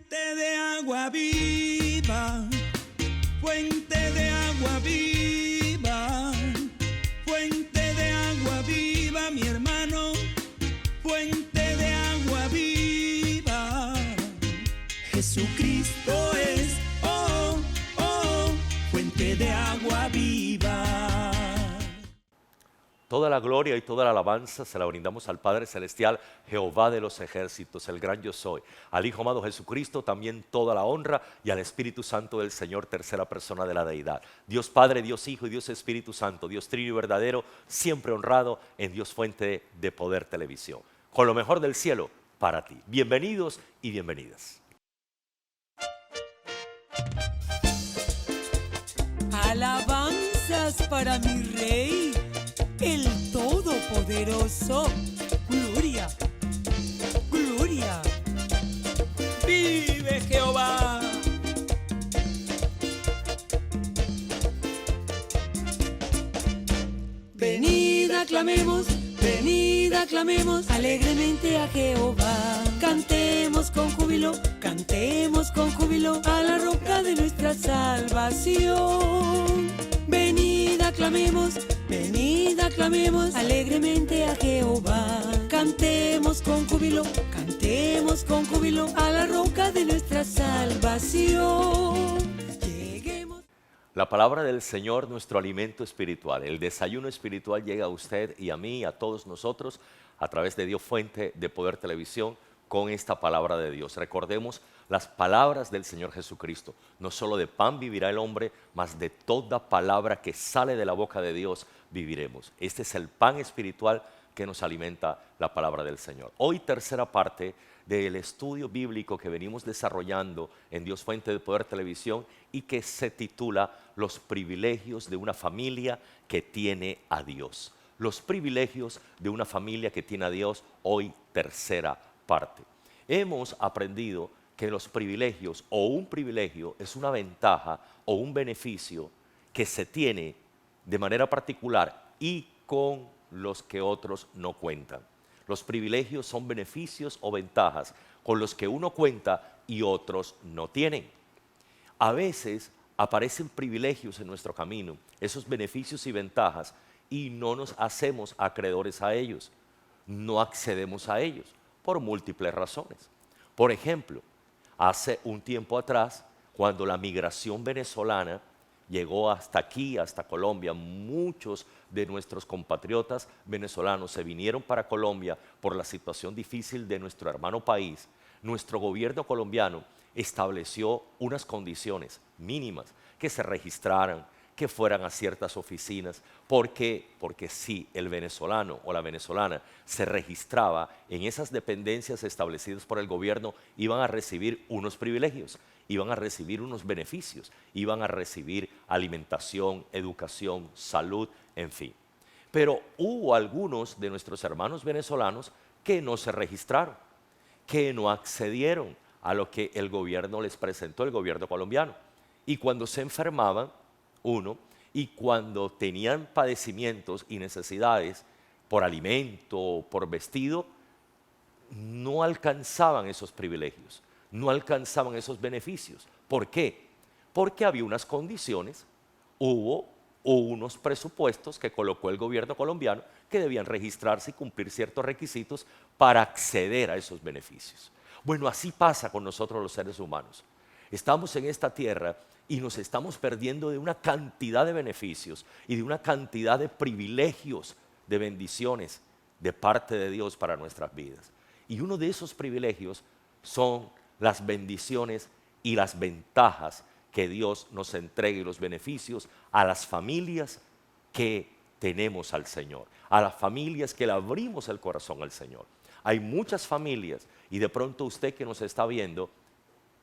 Fuente de agua viva, fuente de agua viva, fuente de agua viva, mi hermano, fuente de agua viva. Jesucristo es, oh, oh, fuente de agua viva. Toda la gloria y toda la alabanza se la brindamos al Padre Celestial, Jehová de los ejércitos, el gran yo soy. Al Hijo amado Jesucristo también toda la honra y al Espíritu Santo del Señor, tercera persona de la deidad. Dios Padre, Dios Hijo y Dios Espíritu Santo, Dios Trino y verdadero, siempre honrado en Dios Fuente de Poder Televisión. Con lo mejor del cielo para ti. Bienvenidos y bienvenidas. Alabanzas para mi Rey, el Todopoderoso. Gloria, gloria. Vive Jehová. Venid aclamemos alegremente a Jehová. Cantemos con júbilo a la roca de nuestra salvación. Venid aclamemos alegremente a Jehová. Cantemos con júbilo a la roca de nuestra salvación. Lleguemos. La palabra del Señor, nuestro alimento espiritual. El desayuno espiritual llega a usted y a mí, a todos nosotros, a través de Dios Fuente de Poder Televisión, con esta palabra de Dios. Recordemos las palabras del Señor Jesucristo. No solo de pan vivirá el hombre, mas de toda palabra que sale de la boca de Dios viviremos. Este es el pan espiritual que nos alimenta la palabra del Señor. Hoy, tercera parte del estudio bíblico que venimos desarrollando en Dios Fuente de Poder Televisión y que se titula Los privilegios de una familia que tiene a Dios. Los privilegios de una familia que tiene a Dios, hoy tercera parte. Hemos aprendido que los privilegios o un privilegio es una ventaja o un beneficio que se tiene de manera particular y con los que otros no cuentan. Los privilegios son beneficios o ventajas con los que uno cuenta y otros no tienen. A veces aparecen privilegios en nuestro camino, esos beneficios y ventajas, y no nos hacemos acreedores a ellos, no accedemos a ellos por múltiples razones. Por ejemplo, hace un tiempo atrás, cuando la migración venezolana llegó hasta aquí, hasta Colombia, muchos de nuestros compatriotas venezolanos se vinieron para Colombia por la situación difícil de nuestro hermano país. Nuestro gobierno colombiano estableció unas condiciones mínimas, que se registraran, que fueran a ciertas oficinas. ¿Por qué? Porque si el venezolano o la venezolana se registraba en esas dependencias establecidas por el gobierno, iban a recibir unos privilegios, iban a recibir unos beneficios, iban a recibir alimentación, educación, salud, en fin. Pero hubo algunos de nuestros hermanos venezolanos que no se registraron, que no accedieron a lo que el gobierno les presentó, el gobierno colombiano. Y cuando se enfermaban, y cuando tenían padecimientos y necesidades por alimento, por vestido, no alcanzaban esos privilegios, no alcanzaban esos beneficios. ¿Por qué? Porque había unas condiciones, hubo unos presupuestos que colocó el gobierno colombiano que debían registrarse y cumplir ciertos requisitos para acceder a esos beneficios. Bueno, así pasa con nosotros los seres humanos. Estamos en esta tierra y nos estamos perdiendo de una cantidad de beneficios y de una cantidad de privilegios, de bendiciones de parte de Dios para nuestras vidas. Y uno de esos privilegios son las bendiciones y las ventajas que Dios nos entrega y los beneficios a las familias que tenemos al Señor, a las familias que le abrimos el corazón al Señor. Hay muchas familias y de pronto usted que nos está viendo,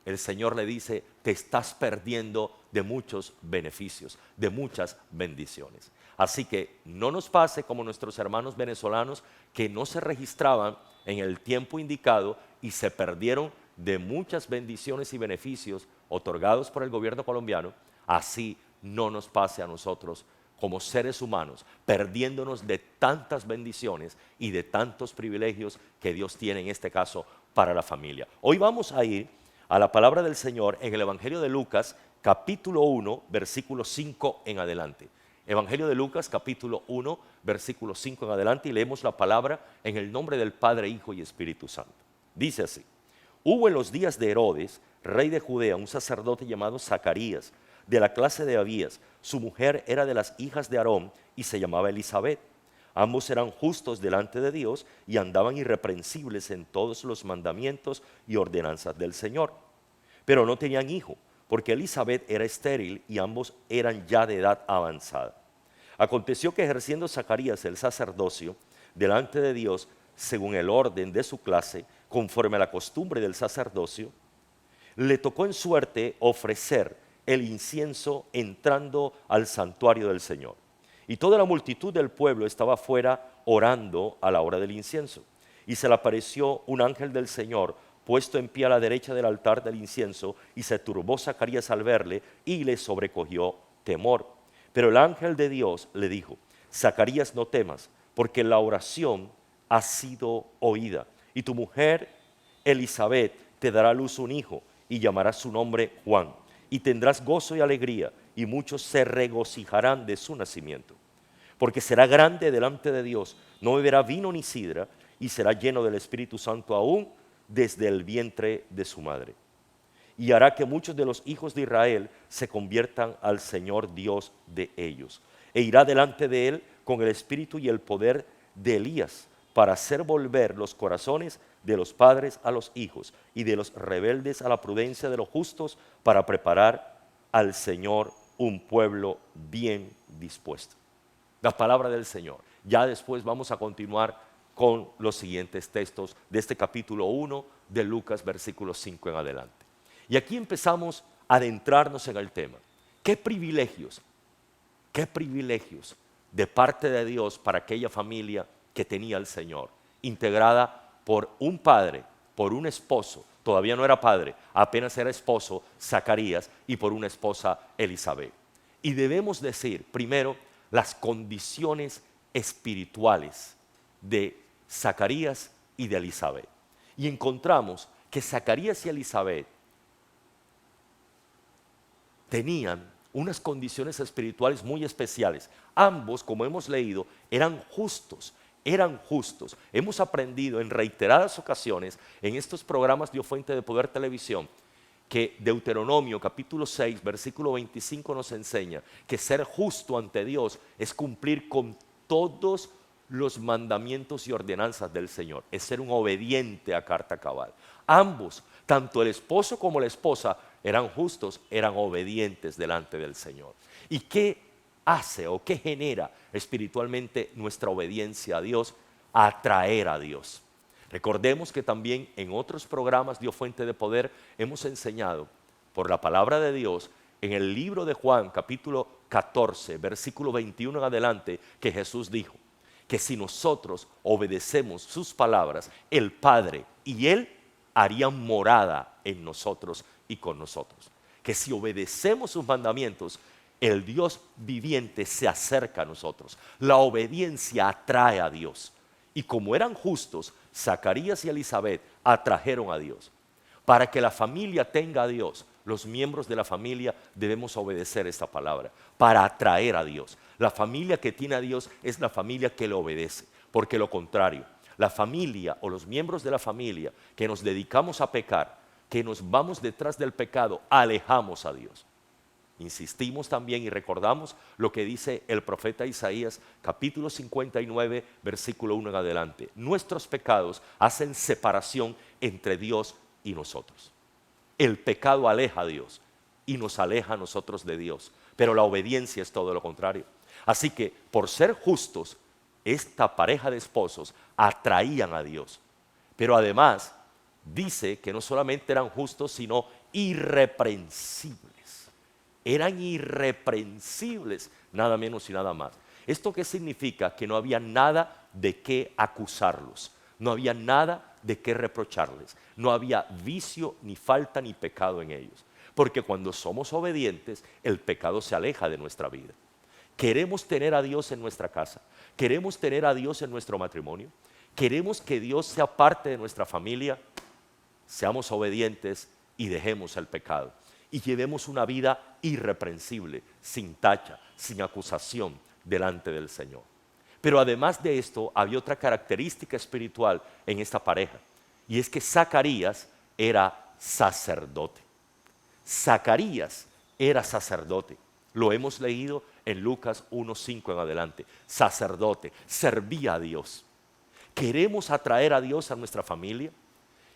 el Señor le dice, te estás perdiendo de muchos beneficios, de muchas bendiciones. Así que no nos pase como nuestros hermanos venezolanos que no se registraban en el tiempo indicado y se perdieron de muchas bendiciones y beneficios otorgados por el gobierno colombiano. Así no nos pase a nosotros como seres humanos, perdiéndonos de tantas bendiciones y de tantos privilegios que Dios tiene en este caso para la familia. Hoy vamos a ir a la palabra del Señor en el Evangelio de Lucas, capítulo 1, versículo 5 en adelante. Evangelio de Lucas, capítulo 1, versículo 5 en adelante, y leemos la palabra en el nombre del Padre, Hijo y Espíritu Santo. Dice así: hubo en los días de Herodes, rey de Judea, un sacerdote llamado Zacarías, de la clase de Abías. Su mujer era de las hijas de Aarón y se llamaba Elisabet. Ambos eran justos delante de Dios y andaban irreprensibles en todos los mandamientos y ordenanzas del Señor. Pero no tenían hijo, porque Elisabet era estéril y ambos eran ya de edad avanzada. Aconteció que ejerciendo Zacarías el sacerdocio delante de Dios, según el orden de su clase, conforme a la costumbre del sacerdocio, le tocó en suerte ofrecer el incienso entrando al santuario del Señor. Y toda la multitud del pueblo estaba afuera orando a la hora del incienso. Y se le apareció un ángel del Señor puesto en pie a la derecha del altar del incienso, y se turbó Zacarías al verle y le sobrecogió temor. Pero el ángel de Dios le dijo: Zacarías, no temas, porque la oración ha sido oída, y tu mujer Elisabet te dará a luz un hijo, y llamarás su nombre Juan, y tendrás gozo y alegría, y muchos se regocijarán de su nacimiento. Porque será grande delante de Dios, no beberá vino ni sidra, y será lleno del Espíritu Santo aún desde el vientre de su madre. Y hará que muchos de los hijos de Israel se conviertan al Señor Dios de ellos. E irá delante de él con el espíritu y el poder de Elías, para hacer volver los corazones de los padres a los hijos y de los rebeldes a la prudencia de los justos, para preparar al Señor un pueblo bien dispuesto. La palabra del Señor. Ya después vamos a continuar con los siguientes textos de este capítulo 1 de Lucas, versículos 5 en adelante. Y aquí empezamos a adentrarnos en el tema. ¿Qué privilegios de parte de Dios para aquella familia que tenía el Señor, integrada por un padre, por un esposo, todavía no era padre, apenas era esposo, Zacarías, y por una esposa, Elisabet? Y debemos decir primero las condiciones espirituales de Zacarías y de Elisabet. Y encontramos que Zacarías y Elisabet tenían unas condiciones espirituales muy especiales. Ambos, como hemos leído, eran justos. Hemos aprendido en reiteradas ocasiones en estos programas de Fuente de Poder Televisión que Deuteronomio capítulo 6, versículo 25 nos enseña que ser justo ante Dios es cumplir con todos los mandamientos y ordenanzas del Señor, es ser un obediente a carta cabal. Ambos, tanto el esposo como la esposa, eran justos, eran obedientes delante del Señor. ¿Y qué hace o qué genera espiritualmente nuestra obediencia a Dios? Atraer a Dios. Recordemos que también en otros programas de Fuente de Poder hemos enseñado por la palabra de Dios en el libro de Juan capítulo 14 versículo 21 en adelante, que Jesús dijo que si nosotros obedecemos sus palabras, el Padre y Él harían morada en nosotros y con nosotros. Que si obedecemos sus mandamientos, el Dios viviente se acerca a nosotros. La obediencia atrae a Dios. Y como eran justos, Zacarías y Elisabet atrajeron a Dios. Para que la familia tenga a Dios, los miembros de la familia debemos obedecer esta palabra, para atraer a Dios. La familia que tiene a Dios es la familia que le obedece, porque lo contrario, la familia o los miembros de la familia que nos dedicamos a pecar, que nos vamos detrás del pecado, alejamos a Dios. Insistimos también y recordamos lo que dice el profeta Isaías, capítulo 59, versículo 1 en adelante. Nuestros pecados hacen separación entre Dios y nosotros. El pecado aleja a Dios y nos aleja a nosotros de Dios, pero la obediencia es todo lo contrario. Así que por ser justos, esta pareja de esposos atraían a Dios, pero además dice que no solamente eran justos, sino irreprensibles. Eran irreprensibles, nada menos y nada más. ¿Esto qué significa? Que no había nada de qué acusarlos, no había nada de qué reprocharles, no había vicio, ni falta, ni pecado en ellos. Porque cuando somos obedientes, el pecado se aleja de nuestra vida. Queremos tener a Dios en nuestra casa, queremos tener a Dios en nuestro matrimonio, queremos que Dios sea parte de nuestra familia. Seamos obedientes y dejemos el pecado y llevemos una vida irreprensible, sin tacha, sin acusación delante del Señor. Pero además de esto, había otra característica espiritual en esta pareja, y es que Zacarías era sacerdote. Zacarías era sacerdote. Lo hemos leído en Lucas 1:5 en adelante. Sacerdote, servía a Dios. ¿Queremos atraer a Dios a nuestra familia?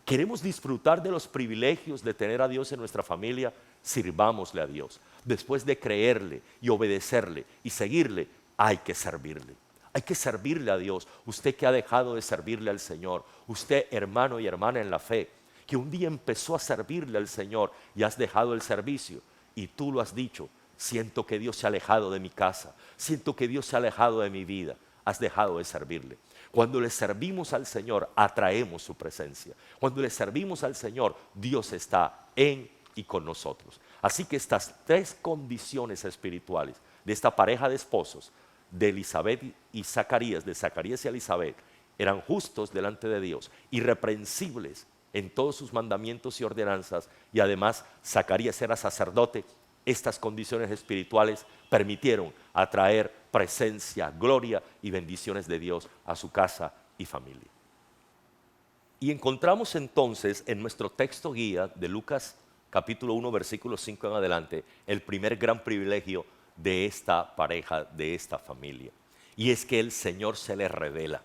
¿Queremos disfrutar de los privilegios de tener a Dios en nuestra familia? Sirvámosle a Dios. Después de creerle y obedecerle y seguirle, hay que servirle. Hay que servirle a Dios. Usted que ha dejado de servirle al Señor, usted hermano y hermana en la fe, que un día empezó a servirle al Señor y has dejado el servicio y tú lo has dicho, siento que Dios se ha alejado de mi casa, siento que Dios se ha alejado de mi vida, has dejado de servirle. Cuando le servimos al Señor, atraemos su presencia. Cuando le servimos al Señor, Dios está en y con nosotros. Así que estas tres condiciones espirituales de esta pareja de esposos, de Elizabeth y Zacarías, de Zacarías y Elizabeth, eran justos delante de Dios, irreprensibles en todos sus mandamientos y ordenanzas, y además Zacarías era sacerdote. Estas condiciones espirituales permitieron atraer presencia, gloria y bendiciones de Dios a su casa y familia. Y encontramos entonces en nuestro texto guía de Lucas capítulo 1, versículo 5 en adelante, el primer gran privilegio de esta pareja, de esta familia. Y es que el Señor se les revela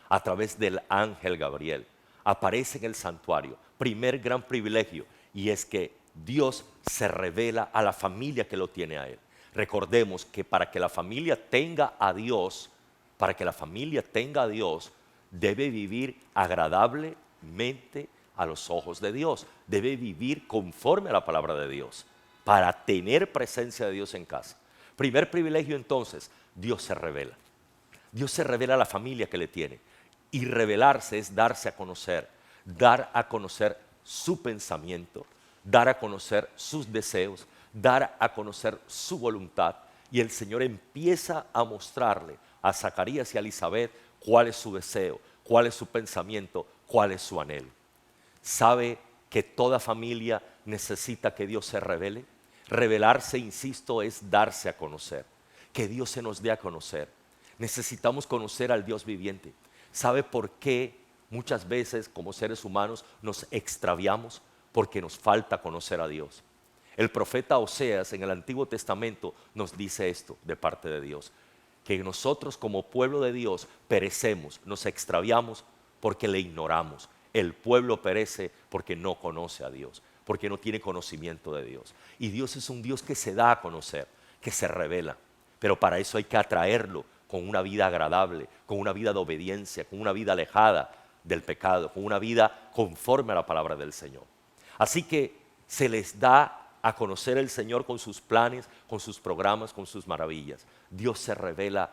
a través del ángel Gabriel. Aparece en el santuario. Primer gran privilegio, y es que Dios se revela a la familia que lo tiene a Él. Recordemos que para que la familia tenga a Dios, debe vivir agradablemente a los ojos de Dios. Debe vivir conforme a la palabra de Dios para tener presencia de Dios en casa. Primer privilegio entonces, Dios se revela. Dios se revela a la familia que le tiene. Y revelarse es darse a conocer, dar a conocer su pensamiento, dar a conocer sus deseos, dar a conocer su voluntad. Y el Señor empieza a mostrarle a Zacarías y a Elizabeth cuál es su deseo, cuál es su pensamiento, cuál es su anhelo. ¿Sabe que toda familia necesita que Dios se revele? Revelarse, insisto, es darse a conocer, que Dios se nos dé a conocer. Necesitamos conocer al Dios viviente. ¿Sabe por qué muchas veces como seres humanos nos extraviamos? Porque nos falta conocer a Dios. El profeta Oseas en el Antiguo Testamento nos dice esto de parte de Dios, que nosotros como pueblo de Dios perecemos, nos extraviamos porque le ignoramos. El pueblo perece porque no conoce a Dios, porque no tiene conocimiento de Dios. Y Dios es un Dios que se da a conocer, que se revela, pero para eso hay que atraerlo con una vida agradable, con una vida de obediencia, con una vida alejada del pecado, con una vida conforme a la palabra del Señor. Así que se les da a conocer el Señor con sus planes, con sus programas, con sus maravillas. Dios se revela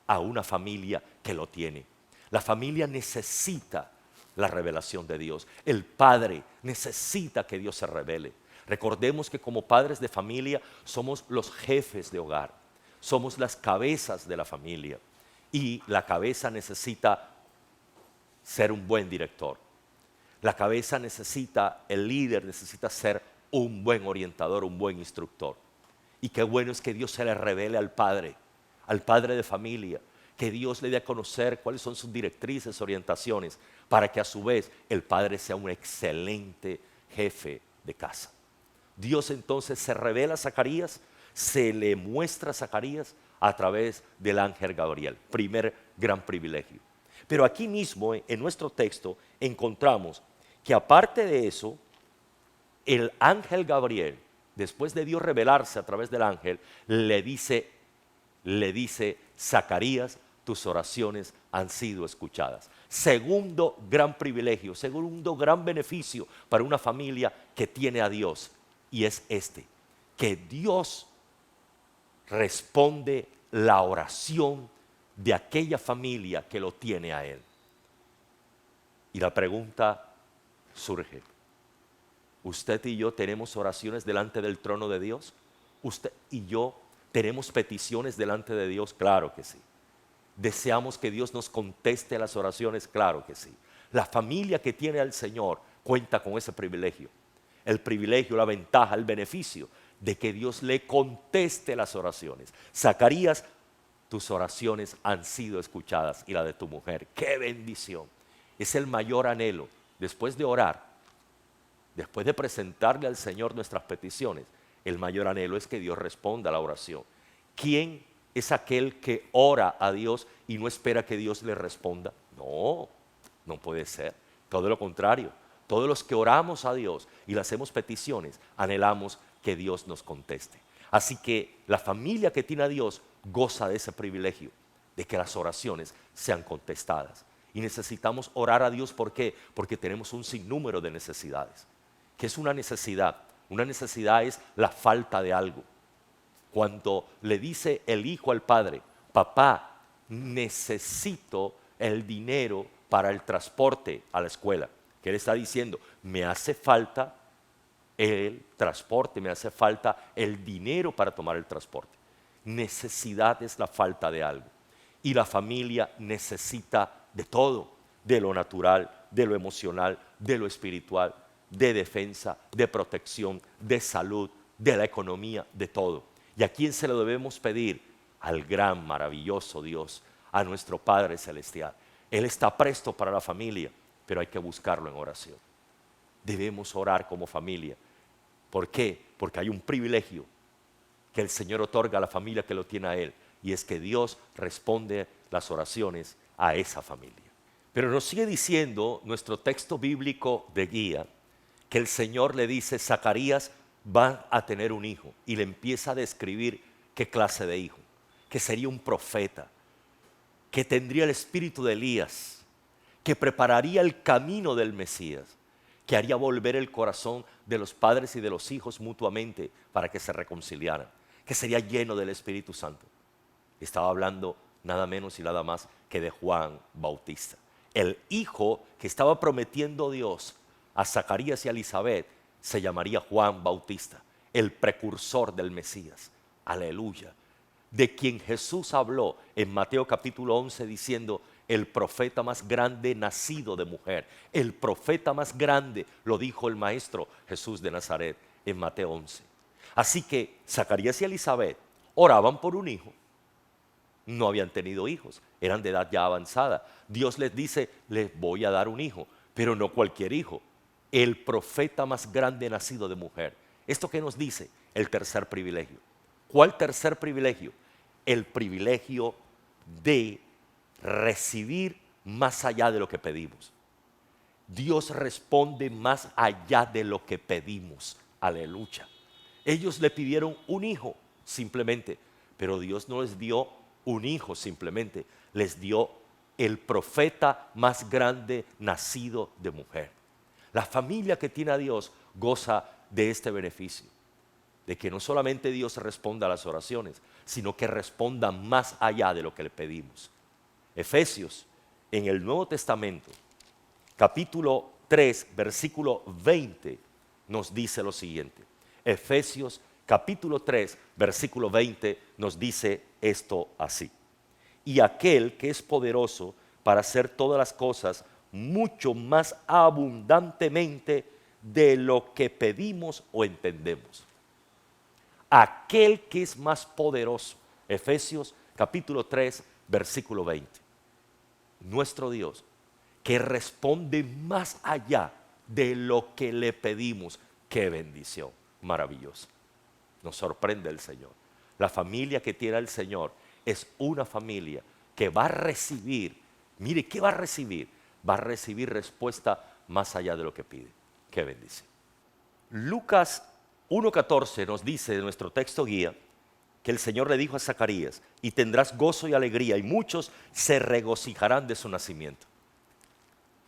a una familia que lo tiene. La familia necesita la revelación de Dios. El padre necesita que Dios se revele. Recordemos que como padres de familia somos los jefes de hogar, somos las cabezas de la familia y la cabeza necesita ser un buen director. La cabeza necesita, el líder necesita ser un buen orientador, un buen instructor. Y qué bueno es que Dios se le revele al padre de familia, que Dios le dé a conocer cuáles son sus directrices, orientaciones, para que a su vez el padre sea un excelente jefe de casa. Dios entonces se revela a Zacarías, se le muestra a Zacarías a través del ángel Gabriel, primer gran privilegio. Pero aquí mismo en nuestro texto encontramos que aparte de eso, el ángel Gabriel, después de Dios revelarse a través del ángel, le dice, Zacarías, tus oraciones han sido escuchadas. Segundo gran privilegio, segundo gran beneficio para una familia que tiene a Dios, y es este, que Dios responde la oración de aquella familia que lo tiene a Él. Y la pregunta surge, ¿usted y yo tenemos oraciones delante del trono de Dios? ¿Usted y yo tenemos peticiones delante de Dios? Claro que sí. ¿Deseamos que Dios nos conteste las oraciones? Claro que sí. La familia que tiene al Señor cuenta con ese privilegio. el privilegio, la ventaja, el beneficio de que Dios le conteste las oraciones. Zacarías, tus oraciones han sido escuchadas y la de tu mujer. ¡Qué bendición! Es el mayor anhelo. Después de orar, después de presentarle al Señor nuestras peticiones, el mayor anhelo es que Dios responda a la oración. ¿Quién es aquel que ora a Dios y no espera que Dios le responda? No, no puede ser. Todo lo contrario. Todos los que oramos a Dios y le hacemos peticiones, anhelamos que Dios nos conteste. Así que la familia que tiene a Dios goza de ese privilegio, de que las oraciones sean contestadas. Y necesitamos orar a Dios, ¿por qué? Porque tenemos un sinnúmero de necesidades. ¿Qué es una necesidad? Una necesidad es la falta de algo. Cuando le dice el hijo al padre, papá, necesito el dinero para el transporte a la escuela. ¿Qué le está diciendo? Me hace falta el transporte, me hace falta el dinero para tomar el transporte. Necesidad es la falta de algo. Y la familia necesita de todo, de lo natural, de lo emocional, de lo espiritual, de defensa, de protección, de salud, de la economía, de todo. ¿Y a quién se lo debemos pedir? Al gran, maravilloso Dios, a nuestro Padre Celestial. Él está presto para la familia, pero hay que buscarlo en oración. Debemos orar como familia. ¿Por qué? Porque hay un privilegio que el Señor otorga a la familia que lo tiene a Él, y es que Dios responde las oraciones a esa familia. Pero nos sigue diciendo nuestro texto bíblico de guía que el Señor le dice, Zacarías va a tener un hijo, y le empieza a describir qué clase de hijo, que sería un profeta, que tendría el espíritu de Elías, que prepararía el camino del Mesías, que haría volver el corazón de los padres y de los hijos mutuamente para que se reconciliaran, que sería lleno del Espíritu Santo. Estaba hablando nada menos y nada más que de Juan Bautista. El hijo que estaba prometiendo Dios a Zacarías y a Elizabeth se llamaría Juan Bautista, el precursor del Mesías. Aleluya. De quien Jesús habló en Mateo capítulo 11 diciendo, el profeta más grande nacido de mujer. El profeta más grande, lo dijo el maestro Jesús de Nazaret en Mateo 11. Así que Zacarías y Elizabeth oraban por un hijo. No habían tenido hijos, eran de edad ya avanzada. Dios les dice, les voy a dar un hijo, pero no cualquier hijo. El profeta más grande nacido de mujer. ¿Esto qué nos dice? El tercer privilegio. ¿Cuál tercer privilegio? El privilegio de recibir más allá de lo que pedimos. Dios responde más allá de lo que pedimos. Aleluya. Ellos le pidieron un hijo simplemente, pero Dios no les dio un hijo simplemente, les dio el profeta más grande nacido de mujer. La familia que tiene a Dios goza de este beneficio, de que no solamente Dios responda a las oraciones, sino que responda más allá de lo que le pedimos. Efesios, en el Nuevo Testamento, capítulo 3, versículo 20, nos dice lo siguiente. Efesios, capítulo 3, versículo 20, nos dice esto así. Y aquel que es poderoso para hacer todas las cosas mucho más abundantemente de lo que pedimos o entendemos. Aquel que es más poderoso. Efesios, capítulo 3, versículo 20. Nuestro Dios, que responde más allá de lo que le pedimos. ¡Qué bendición! Maravillosa. Nos sorprende el Señor. La familia que tiene el Señor es una familia que va a recibir, mire, ¿qué va a recibir? Va a recibir respuesta más allá de lo que pide. ¡Qué bendición! Lucas 1:14 nos dice de nuestro texto guía que el Señor le dijo a Zacarías, y tendrás gozo y alegría, y muchos se regocijarán de su nacimiento.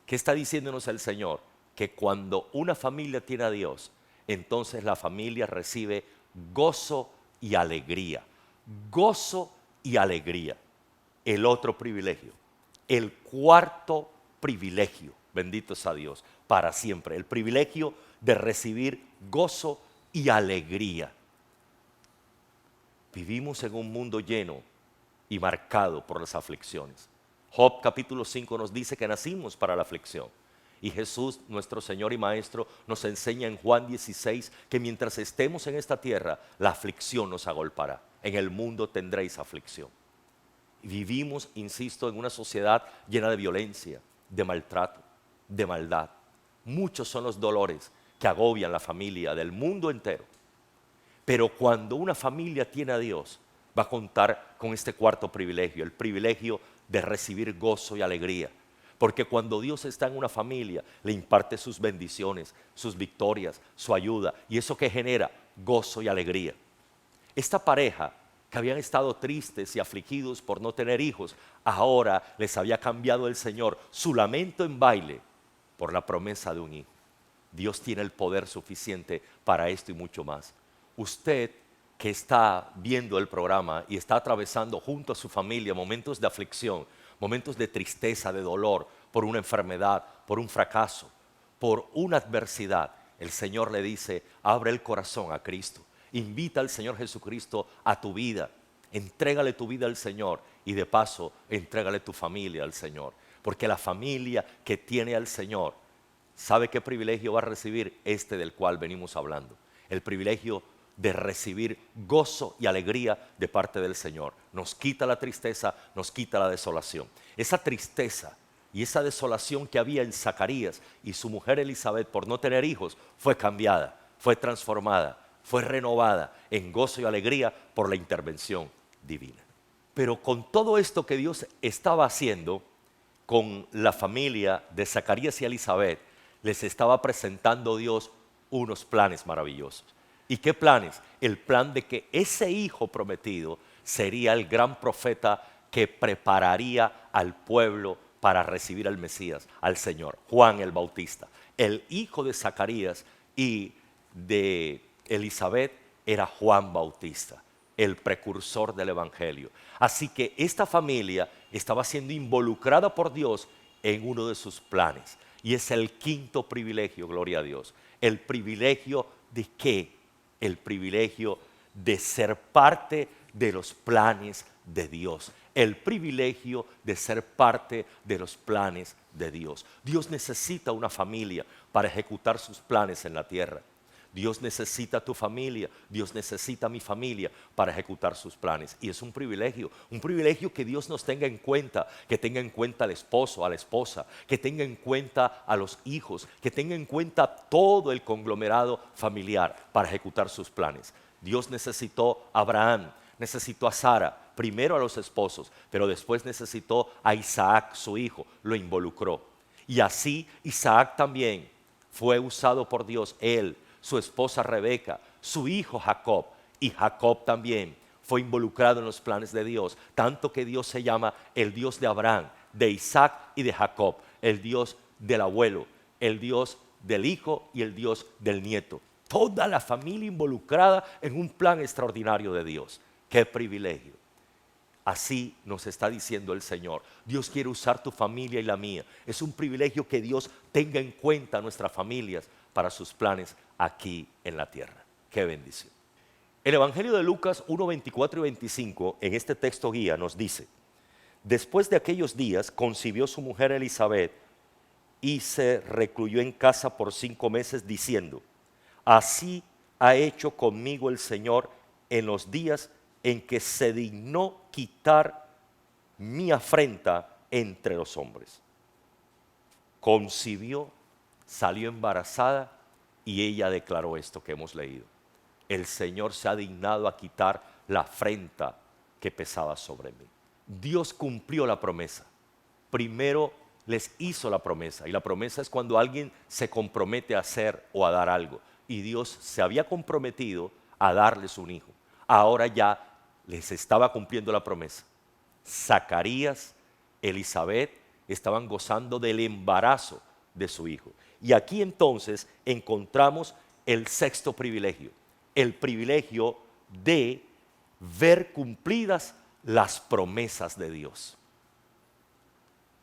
¿Qué está diciéndonos el Señor? Que cuando una familia tiene a Dios, entonces la familia recibe gozo y alegría. Gozo y alegría. El otro privilegio, el cuarto privilegio, bendito sea Dios, para siempre. El privilegio de recibir gozo y alegría. Vivimos en un mundo lleno y marcado por las aflicciones. Job capítulo 5 nos dice que nacimos para la aflicción. Y Jesús, nuestro Señor y Maestro, nos enseña en Juan 16 que mientras estemos en esta tierra, la aflicción nos agolpará. En el mundo tendréis aflicción. Vivimos, insisto, en una sociedad llena de violencia, de maltrato, de maldad. Muchos son los dolores que agobian la familia del mundo entero. Pero cuando una familia tiene a Dios, va a contar con este cuarto privilegio, el privilegio de recibir gozo y alegría. Porque cuando Dios está en una familia, le imparte sus bendiciones, sus victorias, su ayuda. Y eso que genera gozo y alegría. Esta pareja que habían estado tristes y afligidos por no tener hijos, ahora les había cambiado el Señor su lamento en baile por la promesa de un hijo. Dios tiene el poder suficiente para esto y mucho más. Usted que está viendo el programa y está atravesando junto a su familia momentos de aflicción, momentos de tristeza, de dolor, por una enfermedad, por un fracaso, por una adversidad, el Señor le dice, abre el corazón a Cristo, invita al Señor Jesucristo a tu vida, entrégale tu vida al Señor y de paso, entrégale tu familia al Señor. Porque la familia que tiene al Señor, ¿sabe qué privilegio va a recibir? Este del cual venimos hablando, el privilegio de recibir gozo y alegría de parte del Señor. Nos quita la tristeza, nos quita la desolación. Esa tristeza y esa desolación que había en Zacarías y su mujer Elizabeth por no tener hijos fue cambiada, fue transformada, fue renovada en gozo y alegría por la intervención divina. Pero con todo esto que Dios estaba haciendo con la familia de Zacarías y Elizabeth, les estaba presentando Dios unos planes maravillosos. ¿Y qué planes? El plan de que ese hijo prometido sería el gran profeta que prepararía al pueblo para recibir al Mesías, al Señor, Juan el Bautista. El hijo de Zacarías y de Elizabeth era Juan Bautista, el precursor del Evangelio. Así que esta familia estaba siendo involucrada por Dios en uno de sus planes. Y es el quinto privilegio, gloria a Dios. El privilegio de ¿qué? El privilegio de ser parte de los planes de Dios. El privilegio de ser parte de los planes de Dios. Dios necesita una familia para ejecutar sus planes en la tierra. Dios necesita tu familia, Dios necesita mi familia para ejecutar sus planes. Y es un privilegio que Dios nos tenga en cuenta, que tenga en cuenta al esposo, a la esposa, que tenga en cuenta a los hijos, que tenga en cuenta todo el conglomerado familiar para ejecutar sus planes. Dios necesitó a Abraham, necesitó a Sara, primero a los esposos, pero después necesitó a Isaac, su hijo, lo involucró. Y así Isaac también fue usado por Dios, él, su esposa Rebeca, su hijo Jacob, y Jacob también fue involucrado en los planes de Dios, tanto que Dios se llama el Dios de Abraham, de Isaac y de Jacob, el Dios del abuelo, el Dios del hijo y el Dios del nieto. Toda la familia involucrada en un plan extraordinario de Dios. ¡Qué privilegio! Así nos está diciendo el Señor. Dios quiere usar tu familia y la mía. Es un privilegio que Dios tenga en cuenta a nuestras familias para sus planes aquí en la tierra. ¡Qué bendición! El Evangelio de Lucas 1, 24 y 25 en este texto guía nos dice: después de aquellos días concibió su mujer Elizabeth y se recluyó en casa por 5 meses diciendo: así ha hecho conmigo el Señor en los días en que se dignó quitar mi afrenta entre los hombres. Concibió, salió embarazada y ella declaró esto que hemos leído: el Señor se ha dignado a quitar la afrenta que pesaba sobre mí. Dios cumplió la promesa. Primero les hizo la promesa, y la promesa es cuando alguien se compromete a hacer o a dar algo, y Dios se había comprometido a darles un hijo. Ahora ya les estaba cumpliendo la promesa. Zacarías, Elizabeth estaban gozando del embarazo de su hijo. Y aquí entonces encontramos el sexto privilegio, el privilegio de ver cumplidas las promesas de Dios.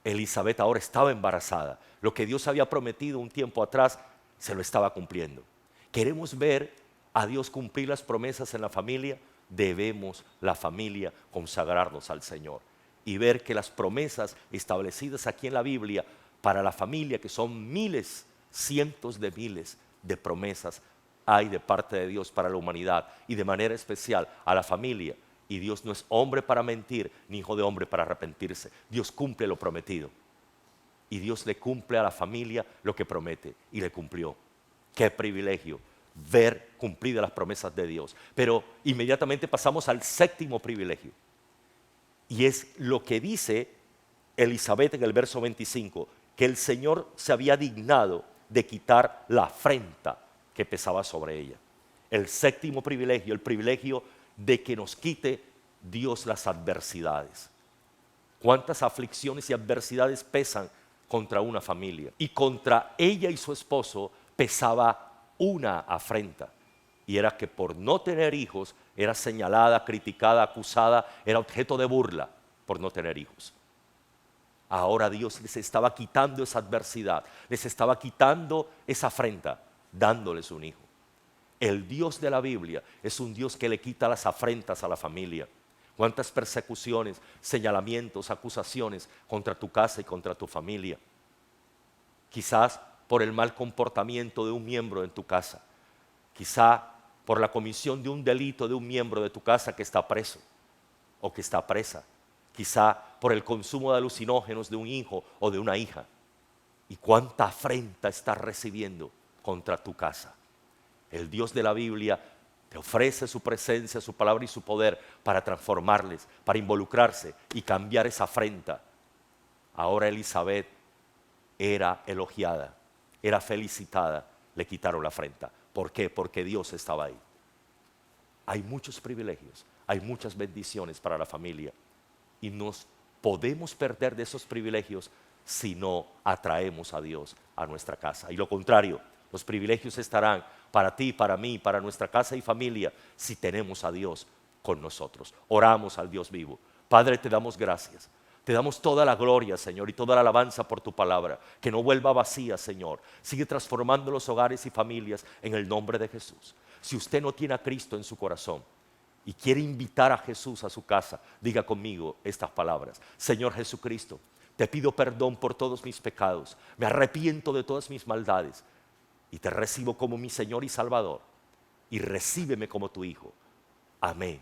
Elizabeth ahora estaba embarazada. Lo que Dios había prometido un tiempo atrás se lo estaba cumpliendo. ¿Queremos ver a Dios cumplir las promesas en la familia? Debemos, la familia, consagrarnos al Señor y ver que las promesas establecidas aquí en la Biblia para la familia, que son miles, cientos de miles de promesas hay de parte de Dios para la humanidad y de manera especial a la familia. Y Dios no es hombre para mentir, ni hijo de hombre para arrepentirse. Dios cumple lo prometido. Y Dios le cumple a la familia lo que promete, y le cumplió. Qué privilegio ver cumplidas las promesas de Dios. Pero inmediatamente pasamos al séptimo privilegio. Y es lo que dice Elizabeth en el verso 25, que el Señor se había dignado de quitar la afrenta que pesaba sobre ella. El séptimo privilegio, el privilegio de que nos quite Dios las adversidades. ¿Cuántas aflicciones y adversidades pesan contra una familia? Y contra ella y su esposo pesaba una afrenta, y era que por no tener hijos era señalada, criticada, acusada, era objeto de burla por no tener hijos. Ahora Dios les estaba quitando esa adversidad, les estaba quitando esa afrenta, dándoles un hijo. El Dios de la Biblia es un Dios que le quita las afrentas a la familia. Cuántas persecuciones, señalamientos, acusaciones contra tu casa y contra tu familia. Quizás por el mal comportamiento de un miembro en tu casa. Quizá por la comisión de un delito de un miembro de tu casa que está preso o que está presa. Quizá por el consumo de alucinógenos de un hijo o de una hija. ¿Y cuánta afrenta estás recibiendo contra tu casa? El Dios de la Biblia te ofrece su presencia, su palabra y su poder para transformarles, para involucrarse y cambiar esa afrenta. Ahora Elizabeth era elogiada, era felicitada, le quitaron la afrenta. ¿Por qué? Porque Dios estaba ahí. Hay muchos privilegios, hay muchas bendiciones para la familia y nos podemos perder de esos privilegios si no atraemos a Dios a nuestra casa. Y lo contrario, los privilegios estarán para ti, para mí, para nuestra casa y familia si tenemos a Dios con nosotros. Oramos al Dios vivo. Padre, te damos gracias. Te damos toda la gloria, Señor, y toda la alabanza por tu palabra. Que no vuelva vacía, Señor. Sigue transformando los hogares y familias en el nombre de Jesús. Si usted no tiene a Cristo en su corazón y quiere invitar a Jesús a su casa, diga conmigo estas palabras. Señor Jesucristo, te pido perdón por todos mis pecados. Me arrepiento de todas mis maldades y te recibo como mi Señor y Salvador. Y recíbeme como tu Hijo. Amén.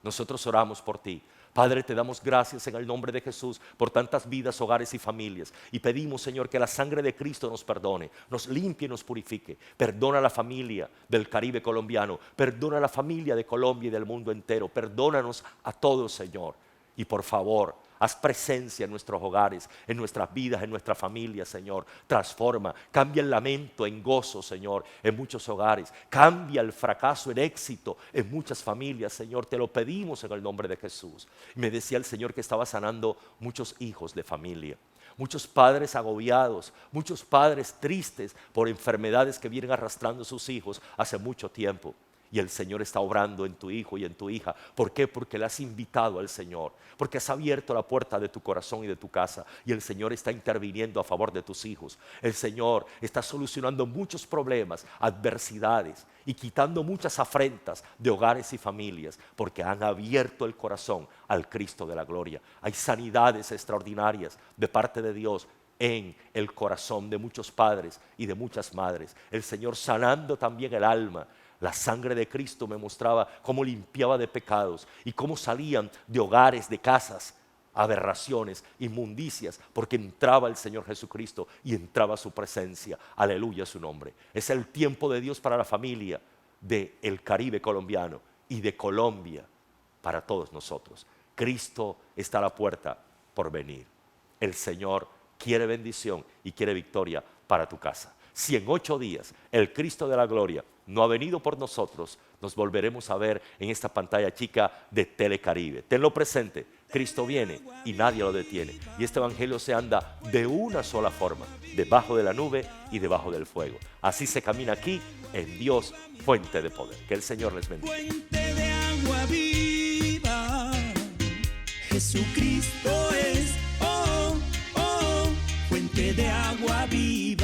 Nosotros oramos por ti. Padre, te damos gracias en el nombre de Jesús por tantas vidas, hogares y familias. Y pedimos, Señor, que la sangre de Cristo nos perdone, nos limpie y nos purifique. Perdona a la familia del Caribe colombiano, perdona a la familia de Colombia y del mundo entero. Perdónanos a todos, Señor. Y por favor, haz presencia en nuestros hogares, en nuestras vidas, en nuestra familia, Señor. Transforma, cambia el lamento en gozo, Señor, en muchos hogares. Cambia el fracaso en éxito en muchas familias, Señor. Te lo pedimos en el nombre de Jesús. Y me decía el Señor que estaba sanando muchos hijos de familia. Muchos padres agobiados, muchos padres tristes por enfermedades que vienen arrastrando a sus hijos hace mucho tiempo. Y el Señor está obrando en tu hijo y en tu hija. ¿Por qué? Porque le has invitado al Señor. Porque has abierto la puerta de tu corazón y de tu casa. Y el Señor está interviniendo a favor de tus hijos. El Señor está solucionando muchos problemas, adversidades y quitando muchas afrentas de hogares y familias. Porque han abierto el corazón al Cristo de la gloria. Hay sanidades extraordinarias de parte de Dios en el corazón de muchos padres y de muchas madres. El Señor sanando también el alma. La sangre de Cristo me mostraba cómo limpiaba de pecados y cómo salían de hogares, de casas, aberraciones, inmundicias, porque entraba el Señor Jesucristo y entraba su presencia. Aleluya su nombre. Es el tiempo de Dios para la familia del Caribe colombiano y de Colombia para todos nosotros. Cristo está a la puerta por venir. El Señor quiere bendición y quiere victoria para tu casa. Si en 8 días el Cristo de la gloria no ha venido por nosotros, nos volveremos a ver en esta pantalla chica de Telecaribe. Tenlo presente, Cristo viene y nadie lo detiene. Y este evangelio se anda de una sola forma, debajo de la nube y debajo del fuego. Así se camina aquí en Dios, fuente de poder. Que el Señor les bendiga. Fuente de agua viva, Jesucristo es, fuente de agua viva.